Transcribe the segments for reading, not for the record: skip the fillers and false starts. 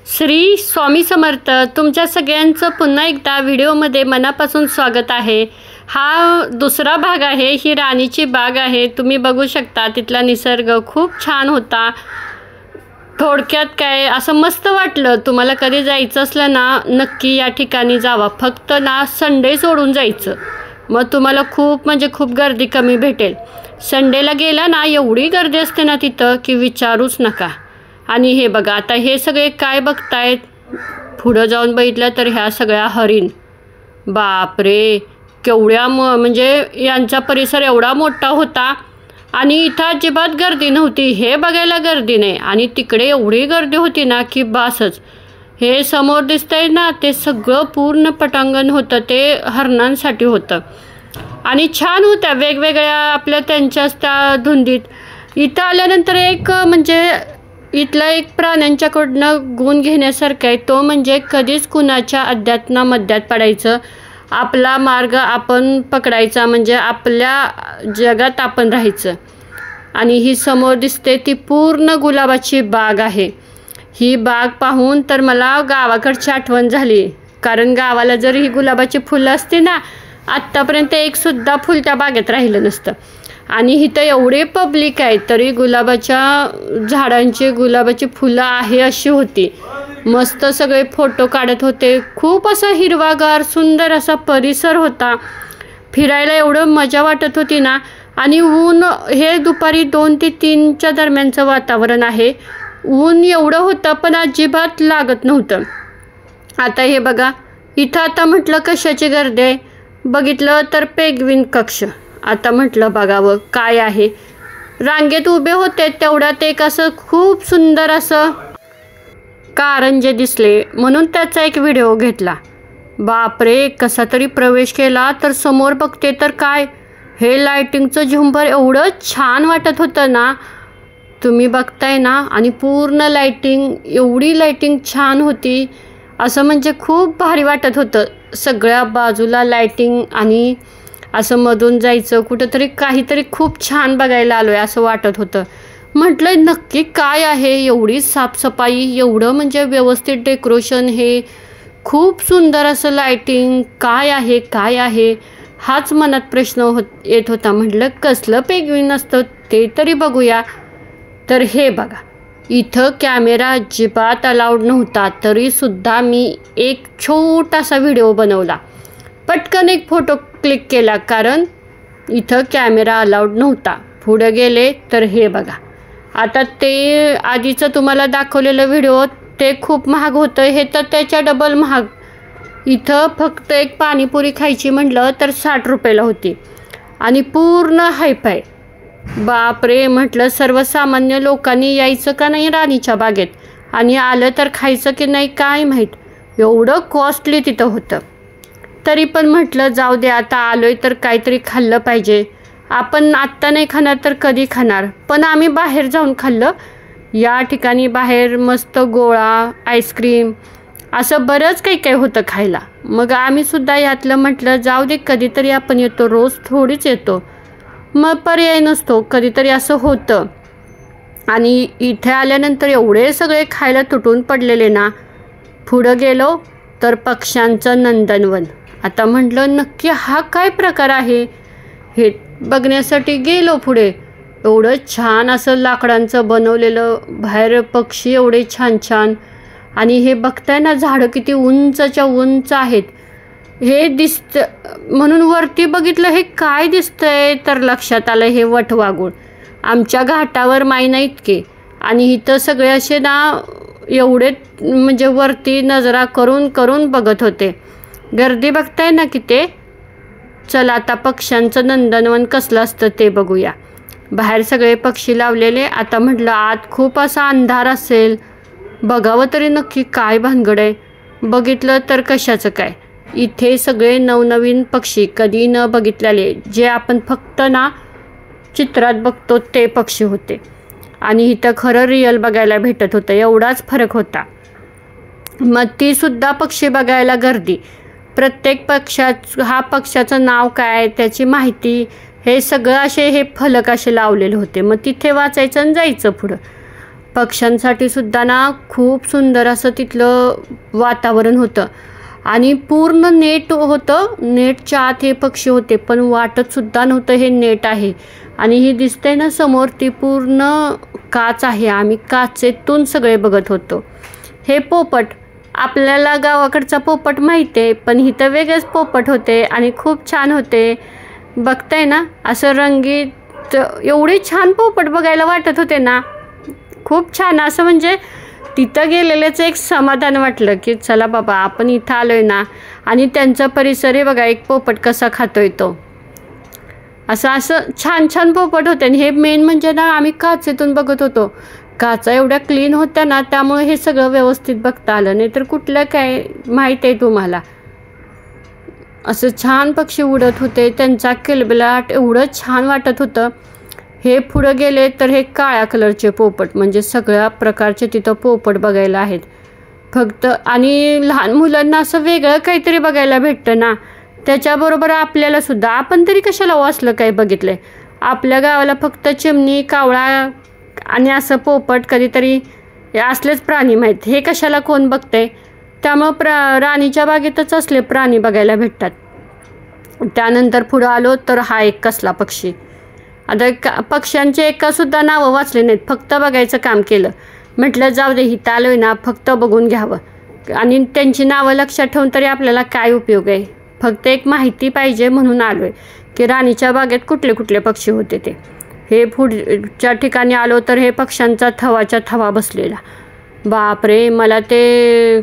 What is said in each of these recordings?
श्री स्वामी समर्थ. तुमच्या सगळ्यांचं पुन्हा एकदा व्हिडिओमध्ये मनापासून स्वागत आहे. हा दुसरा भाग आहे. ही राणीची बाग आहे. तुम्ही बघू शकता तिथला निसर्ग खूप छान होता. थोडक्यात काय असं मस्त वाटलं. तुम्हाला कधी जायचं असलं ना नक्की या ठिकाणी जावा. फक्त ना संडे सोडून जायचं, मग तुम्हाला खूप म्हणजे खूप गर्दी कमी भेटेल. संडेला गेला ना एवढी गर्दी असते ना तिथं की विचारूच नका. आणि हे बघा आता हे सगळे काय बघतायत, पुढं जाऊन बघितलं तर ह्या सगळ्या हरिण. बापरे, केवढ्या म्हणजे यांचा परिसर एवढा मोठा होता आणि इथं अजिबात गर्दी नव्हती. हे बघायला गर्दी नाही आणि तिकडे एवढी गर्दी होती ना की बासच. हे समोर दिसतंय ना ते सगळं पूर्ण पटांगण होतं, ते हरणांसाठी होतं आणि छान होत्या वेगवेगळ्या आपल्या त्यांच्याच त्या धुंदीत. इथं आल्यानंतर एक म्हणजे इथला एक प्राण्यांच्याकडनं गुण घेण्यासारखं आहे, तो म्हणजे कधीच कुणाच्या अध्यात्मामध्यात पडायचं. आपला मार्ग आपण पकडायचा, म्हणजे आपल्या जगात आपण राहायचं. आणि ही समोर दिसते ती पूर्ण गुलाबाची बाग आहे. ही बाग पाहून तर मला गावाकडची आठवण झाली, कारण गावाला जर ही गुलाबाची फुलं असती ना आत्तापर्यंत एकसुद्धा फुल त्या बागेत राहिलं नसतं. आणि इथं एवढे पब्लिक आहे तरी गुलाबाच्या झाडांची गुलाबाची फुलं आहे अशी होती. मस्त सगळे फोटो काढत होते. खूप असा हिरवागार सुंदर असा परिसर होता. फिरायला एवढं मजा वाटत होती ना. आणि ऊन हे दुपारी 2 ते 3च्या दरम्यानचं वातावरण आहे. ऊन एवढं होतं पण अजिबात लागत नव्हतं. आता हे बघा इथं आता म्हटलं कशाची गर्दी आहे, बघितलं तर पेंग्विन कक्ष. आता म्हटलं बघावं काय आहे. रांगेत उभे होते तेवढ्यात एक असं खूप सुंदर असं कारंजे दिसले, म्हणून त्याचा एक व्हिडिओ घेतला. बापरे, कसा तरी प्रवेश केला तर समोर बघते तर काय हे लायटिंगचं झुंबर एवढं छान वाटत होतं ना. तुम्ही बघताय ना, आणि पूर्ण लायटिंग एवढी लायटिंग छान होती असं म्हणजे खूप भारी वाटत होतं. सगळ्या बाजूला लायटिंग आणि असं मधून जायचं कुठंतरी काहीतरी खूप छान बघायला आलो आहे असं वाटत होतं. म्हटलं नक्की काय आहे, एवढी साफसफाई, एवढं म्हणजे व्यवस्थित डेकोरेशन, हे खूप सुंदर असं लायटिंग, काय आहे काय आहे हाच मनात प्रश्न येत होता. म्हटलं कसलं पेंग्विन असतं ते तरी बघूया. तर हे बघा इथं कॅमेरा अजिबात अलाउड नव्हता, तरीसुद्धा मी एक छोटासा व्हिडिओ बनवला. पटकन एक फोटो क्लिक केला कारण इथं कॅमेरा अलाउड नव्हता. पुढे गेले तर हे बघा आता ते आधीचं तुम्हाला दाखवलेलं व्हिडिओ ते खूप महाग होतं, हे तर त्याच्या डबल महाग. इथं फक्त एक पाणीपुरी खायची म्हटलं तर 60 रुपयाला होती आणि पूर्ण हायफाय. बापरे, म्हटलं सर्वसामान्य लोकांनी यायचं का नाही राणीच्या बागेत, आणि आलं तर खायचं की नाही काय माहीत, एवढं कॉस्टली तिथं होतं. तरी पण म्हटलं जाऊ दे, आता आलोय तर काहीतरी खाल्लं पाहिजे. आपण आत्ता नाही खाणार तर कधी खाणार. पण आम्ही बाहेर जाऊन खाल्लं. या ठिकाणी बाहेर मस्त गोळा, आईस्क्रीम असं बरंच काही काही होतं खायला. मग आम्हीसुद्धा यातलं म्हटलं जाऊ दे, कधीतरी आपण येतो, रोज थोडीच येतो, मग पर्याय नसतो, कधीतरी असं होतं. आणि इथे आल्यानंतर एवढे सगळे खायला तुटून पडलेले ना. पुढं गेलो तर पक्ष्यांचं नंदनवन. आता म्हटलं नक्की हा काय प्रकार आहे, हे बघण्यासाठी गेलो पुढे. एवढं छान असं लाकडांचं बनवलेलं, बाहेर पक्षी एवढे छान छान, आणि हे बघताय ना झाडं किती उंचच्या उंच आहेत. हे दिसतं म्हणून वरती बघितलं हे काय दिसतंय तर लक्षात आलं हे वटवाघूळ. आमच्या घाटावर माई नाहीत की, आणि इथं सगळे असे ना एवढे म्हणजे वरती नजरा करून करून बघत होते. गर्दी बघताय ना किती. चला आता पक्ष्यांचं नंदनवन कसलं असतं ते बघूया. बाहेर सगळे पक्षी लावलेले. आता म्हटलं आत खूप असा अंधार असेल, बघावं तरी नक्की काय भानगड आहे. बघितलं तर कशाचं काय, इथे सगळे नवनवीन पक्षी, कधी न बघितलेले, जे आपण फक्त ना चित्रात बघतो ते पक्षी होते. आणि इथं खरं रिअल बघायला भेटत होतं, एवढाच फरक होता. मग तीसुद्धा पक्षी बघायला गर्दी. प्रत्येक हा पक्षाचं नाव काय, त्याची माहिती, हे सगळं असे हे फलक असे लावलेले होते. मग तिथे वाचायचं आणि जायचं पुढं. पक्ष्यांसाठी सुद्धा ना खूप सुंदर असं तिथलं वातावरण होतं आणि पूर्ण नेट होतं. नेटच्या आत हे पक्षी होते, पण वाटतसुद्धा नव्हतं हे नेट आहे. आणि ही दिसते ना समोर, ती पूर्ण काच आहे. आम्ही काचेतून सगळे बघत होतो. हे पोपट, आपल्याला गावाकडचा पोपट माहिती आहे, पण इथं वेगळेच पोपट होते आणि खूप छान होते. बघताय ना असं रंगीत, एवढे छान पोपट बघायला वाटत होते ना, खूप छान. असं म्हणजे तिथं गेलेल्याचं एक समाधान वाटलं की चला बाबा आपण इथं आलोय ना. आणि त्यांचा परिसर हे बघा, एक पोपट कसा खातोय तो. असं छान छान पोपट होते. आणि हे मेन म्हणजे ना, आम्ही काचेतून बघत होतो. काचा एवढ्या क्लीन होत्या ना, त्यामुळे हे सगळं व्यवस्थित बघता आलं. नाही तर कुठलं काय माहीत आहे तुम्हाला. असं छान पक्षी उडत होते, त्यांचा किलबिलाट एवढं छान वाटत होतं. हे पुढं गेले तर हे काळ्या कलरचे पोपट, म्हणजे सगळ्या प्रकारचे तिथं पोपट बघायला आहेत फक्त. आणि लहान मुलांना असं वेगळं काहीतरी बघायला भेटतं ना, त्याच्याबरोबर आपल्यालासुद्धा. आपण तरी कशाला वाचलं काय बघितलं. आपल्या गावाला फक्त चिमणी, कावळा आणि असं पोपट, कधीतरी असलेच प्राणी माहीत. हे कशाला कोण बघतंय. त्यामुळं राणीच्या बागेतच असले प्राणी बघायला भेटतात. त्यानंतर पुढं आलो तर हा एक कसला पक्षी. आता पक्ष्यांचे एकासुद्धा नावं वाचले नाहीत, फक्त बघायचं काम केलं. म्हटलं जाऊ दे, हिथं आलोय ना, फक्त बघून घ्यावं. आणि त्यांची नावं लक्षात ठेवून तरी आपल्याला काय उपयोग आहे. फक्त एक माहिती पाहिजे म्हणून आलोय की राणीच्या बागेत कुठले कुठले पक्षी होते ते. हे पुढच्या ठिकाणी आलो तर हे पक्ष्यांचा थवाच्या थवा बसलेला. बापरे, मला ते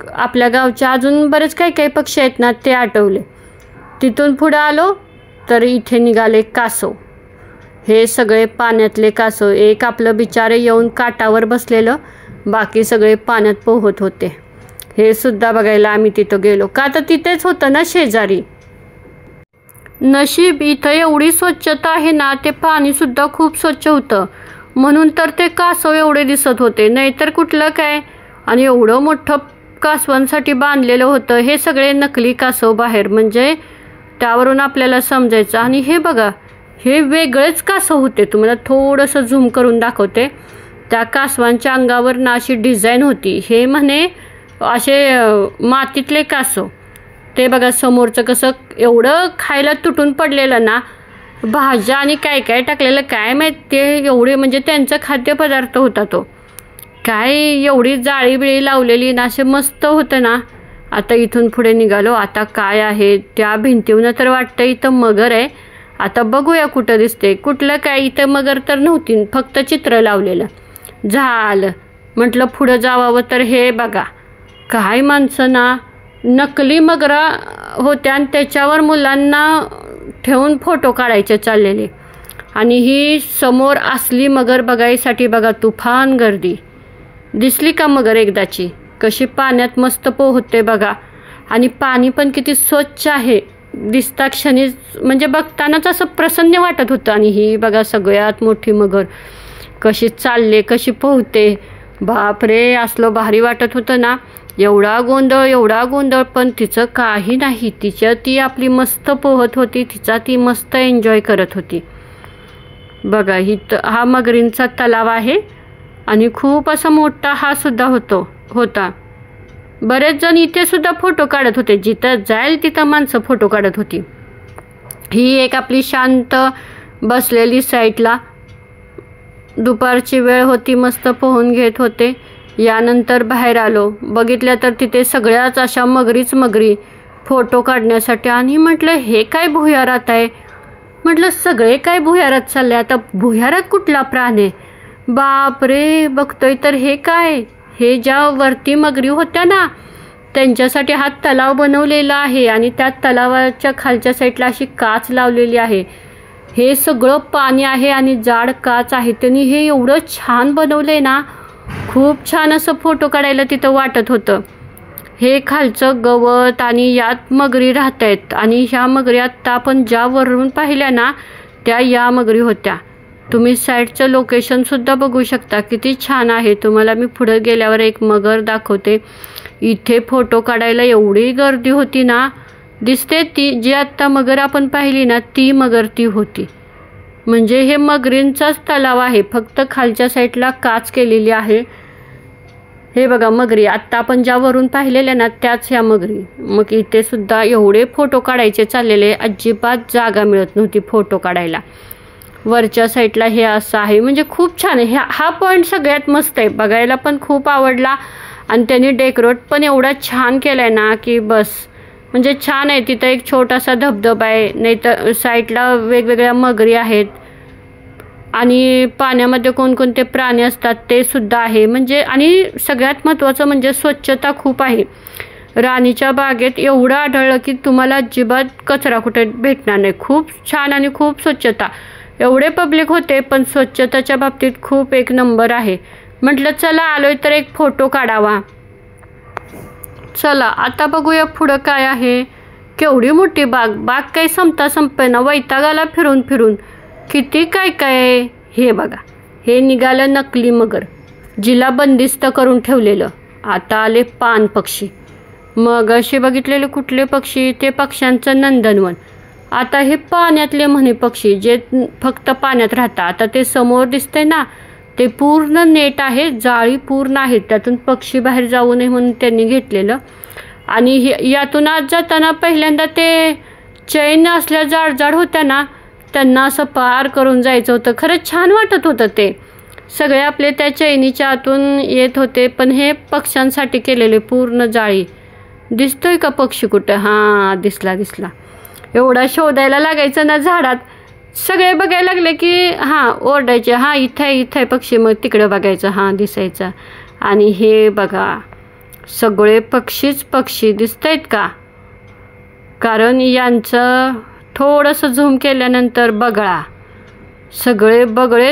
आपल्या गावच्या अजून बरेच काही काही पक्षी आहेत ना, ते आठवले. तिथून पुढं आलो तर इथे निघाले कासव. हे सगळे पाण्यातले कासव. एक आपलं बिचारे येऊन काठावर बसलेलं, बाकी सगळे पाण्यात पोहत होते. हे सुद्धा बघायला आम्ही तिथं गेलो, का तर तिथेच होतं ना शेजारी. नशीब इथं एवढी स्वच्छता आहे ना, ते पाणीसुद्धा खूप स्वच्छ होतं, म्हणून तर ते कासव एवढे दिसत होते, नाहीतर कुठलं काय. आणि एवढं मोठं कासवांसाठी बांधलेलं होतं. हे सगळे नकली कासव बाहेर, म्हणजे त्यावरून आपल्याला समजायचं. आणि हे बघा, हे वेगळेच कासव होते. तुम्हाला थोडंसं झूम करून दाखवते. त्या कासवांच्या अंगावर ना अशी डिझाईन होती. हे म्हणे असे मातीतले कासव. ते बघा समोरचं कसं एवढं खायला तुटून पडलेलं ना, भाज्या आणि काय काय टाकलेलं काय माहीत. ते एवढे म्हणजे त्यांचा खाद्यपदार्थ होता तो. काय एवढी जाळी बिळी लावलेली ना, असे मस्त होतं ना. आता इथून पुढे निघालो. आता काय आहे त्या भिंतीवरून तर वाटतं इथं मगर आहे. आता बघूया कुठं दिसते. कुठलं काय, इथं मगर तर नव्हती, फक्त चित्र लावलेलं. झालं म्हटलं पुढं जावावं तर हे बघा, काय माणसं ना नकली मगरा होत्या आणि त्याच्यावर मुलांना ठेवून फोटो काढायचे चाललेले. आणि ही समोर असली मगर बघायसाठी बघा तुफान गर्दी. दिसली का मगर एकदाची, कशी पाण्यात मस्त पोहते बघा. आणि पाणी पण किती स्वच्छ आहे. दिसता क्षणी म्हणजे बघतानाच असं प्रसन्न वाटत होतं. आणि ही बघा सगळ्यात मोठी मगर कशी चालले, कशी पोहते. बापरे, असलं भारी वाटत होतं ना. एवढा गोंधळ, पण तिचं काही नाही. ती आपली मस्त पोहत होती, ती मस्त एन्जॉय करत होती. बघा हा मगरींचा तलाव आहे आणि खूप असा मोठा हा सुद्धा होता. बरेच जण इथे सुद्धा फोटो काढत होते. जिथं जाईल तिथं माणसं फोटो काढत होती. ही एक आपली शांत बसलेली साईडला. दुपारची वेळ होती, मस्त पोहून घेत होते. यानंतर बाहेर आलो, बघितल्या तर तिथे सगळ्याच अशा मगरी फोटो काढण्यासाठी. आणि म्हटलं हे काय भुयारात आहे. म्हटलं सगळे काय भुयारात चालले. आता भुयारात कुठला प्राणी. बापरे, बघतोय तर हे काय, हे ज्या वरती मगरी होत्या ना त्यांच्यासाठी हा तलाव बनवलेला आहे. आणि त्या तलावाच्या खालच्या साईडला अशी काच लावलेली आहे. हे सगळं पाणी आहे आणि जाड काच आहे. त्यांनी हे एवढं छान बनवलंय ना, खूप छान असं फोटो काढायला तिथं वाटत होतं. हे खालचं गवत आणि यात मगरी राहत आहेत. आणि ह्या मगरी आत्ता आपण ज्या वरून पाहिल्या ना, त्या या मगरी होत्या. तुम्ही साईडचं लोकेशनसुद्धा बघू शकता, किती छान आहे. तुम्हाला मी पुढे गेल्यावर एक मगर दाखवते. इथे फोटो काढायला एवढी गर्दी होती ना. दिसते ती जी आत्ता मगर आपण पाहिली ना, ती मगर ती होती. म्हणजे हे मगरींचाच तलाव आहे, फक्त खालच्या साईडला काच केलेली आहे. हे बघा मगरी, आत्ता आपण ज्या वरून पाहिलेल्या ना त्याच ह्या मगरी. मग इथे सुद्धा एवढे फोटो काढायचे चाललेले, अजिबात जागा मिळत नव्हती फोटो काढायला. वरच्या साईडला हे असं आहे, म्हणजे खूप छान आहे. हा पॉईंट सगळ्यात मस्त आहे, बघायला पण खूप आवडला आणि त्यांनी डेकोरेट पण एवढा छान केलं आहे ना की बस. म्हणजे छान आहे. तिथं एक छोटासा धबधबा आहे, नाही तर साईडला वेगवेगळ्या मगरी आहेत आणि पाण्यामध्ये कोणकोणते प्राणी असतात ते सुद्धा आहे. म्हणजे आणि सगळ्यात महत्त्वाचं म्हणजे स्वच्छता खूप आहे. राणीच्या बागेत एवढं आढळलं की तुम्हाला अजिबात कचरा कुठे भेटणार नाही. खूप छान आणि खूप स्वच्छता. एवढे पब्लिक होते पण स्वच्छतेच्या बाबतीत खूप एक नंबर आहे. म्हटलं चला आलोय तर एक फोटो काढावा. चला आता बघूया पुढं काय आहे. केवढी मोठी बाग. बाग काही संपेना, वैताग आला फिरून फिरून. किती काय काय आहे. हे बघा, हे निघालं नकली मगर, जिला बंदिस्त करून ठेवलेलं. आता आले पान पक्षी. मग असे बघितलेले कुठले पक्षी, ते पक्ष्यांचं नंदनवन. आता हे पाण्यातले म्हणे पक्षी, जे फक्त पाण्यात राहतात. आता ते समोर दिसतंय ना, ते पूर्ण नेट आहे, जाळी पूर्ण आहे, त्यातून पक्षी बाहेर जाऊ नये म्हणून त्यांनी घेतलेलं. आणि यातून आज जाताना पहिल्यांदा ते चैन असल्या जाड होत्या ना, त्यांना असं पार करून जायचं होतं. खरंच छान वाटत होतं ते. सगळे आपले त्या चैनीच्या आतून येत होते, पण हे पक्ष्यांसाठी केलेले पूर्ण जाळी. दिसतोय का पक्षी कुठं? हां, दिसला. एवढा शोधायला लागायचं ना झाडात. सगळे बघायला लागले की हां ओरडायचे, हां इथं आहे पक्षी. मग तिकडे बघायचं, हां दिसायचं. आणि हे बघा सगळे पक्षी दिसत आहेत का? कारण यांचं थोडंसं झूम केल्यानंतर बगळा, सगळे बगळे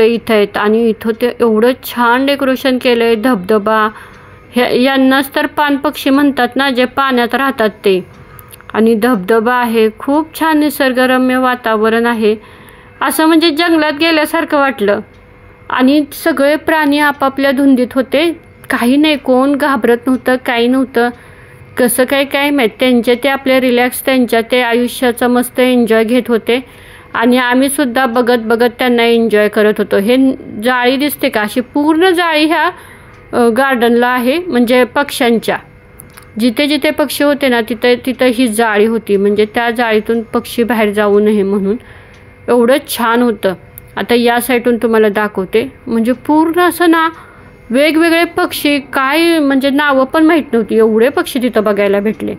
इथं आहेत. आणि इथं ते एवढं छान डेकोरेशन केलं आहे. धबधबा, यांनाच तर पानपक्षी म्हणतात ना, जे पाण्यात राहतात ते. आणि धबधबा आहे. खूप छान निसर्गरम्य वातावरण आहे. असं म्हणजे जंगलात गेल्यासारखं वाटलं. आणि सगळे प्राणी आपापल्या धुंदीत होते. काही नाही, कोण घाबरत नव्हतं, काही नव्हतं. कसं काय माहीत, त्यांचे ते आपले रिलॅक्स, त्यांच्या ते आयुष्याचा मस्त एन्जॉय घेत होते. आणि आम्ही सुद्धा बघत त्यांना एन्जॉय करत होतो. हे जाळी दिसते का, अशी पूर्ण जाळी ह्या गार्डनला आहे. म्हणजे पक्ष्यांच्या जिथे पक्षी होते ना तिथं ही जाळी होती. म्हणजे त्या जाळीतून पक्षी बाहेर जाऊ नये म्हणून. एवढं छान होतं. आता या साईडून तुम्हाला दाखवते. म्हणजे पूर्ण असं ना वेगवेगळे पक्षी, काय म्हणजे नावं पण माहीत नव्हती, एवढे पक्षी तिथं बघायला भेटले.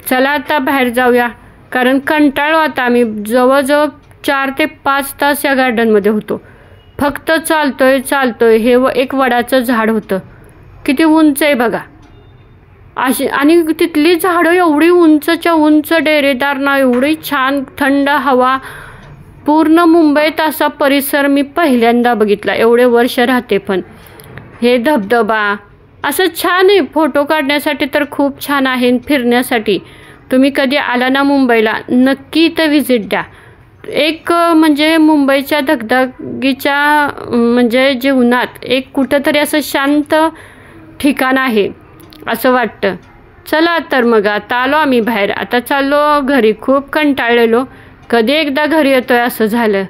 चला आता बाहेर जाऊया, कारण कंटाळलो आता आम्ही. जवळजवळ 4 ते 5 तास या गार्डनमध्ये होतो. फक्त चालतोय. हे एक वडाचं झाड होतं, किती उंच आहे बघा. अशी आणि तिथली झाडं एवढी उंचच्या उंच, डेरेदार ना, एवढी छान थंड हवा. पूर्ण मुंबईत असा परिसर मी पहिल्यांदा बघितला. एवढे वर्ष राहते पण. हे धबधबा असं छान आहे. फोटो काढण्यासाठी तर खूप छान आहे. फिरण्यासाठी तुम्ही कधी आला ना मुंबईला, नक्की इथं व्हिजिट द्या. एक म्हणजे मुंबईच्या धगधगीच्या म्हणजे जीवनात एक कुठंतरी असं शांत ठिकाण आहे असं वाटतं. चला तर मग आता आलो आम्ही बाहेर. आता चाललो घरी. खूप कंटाळलेलो, कधी एकदा घरी येतोय असं झालं.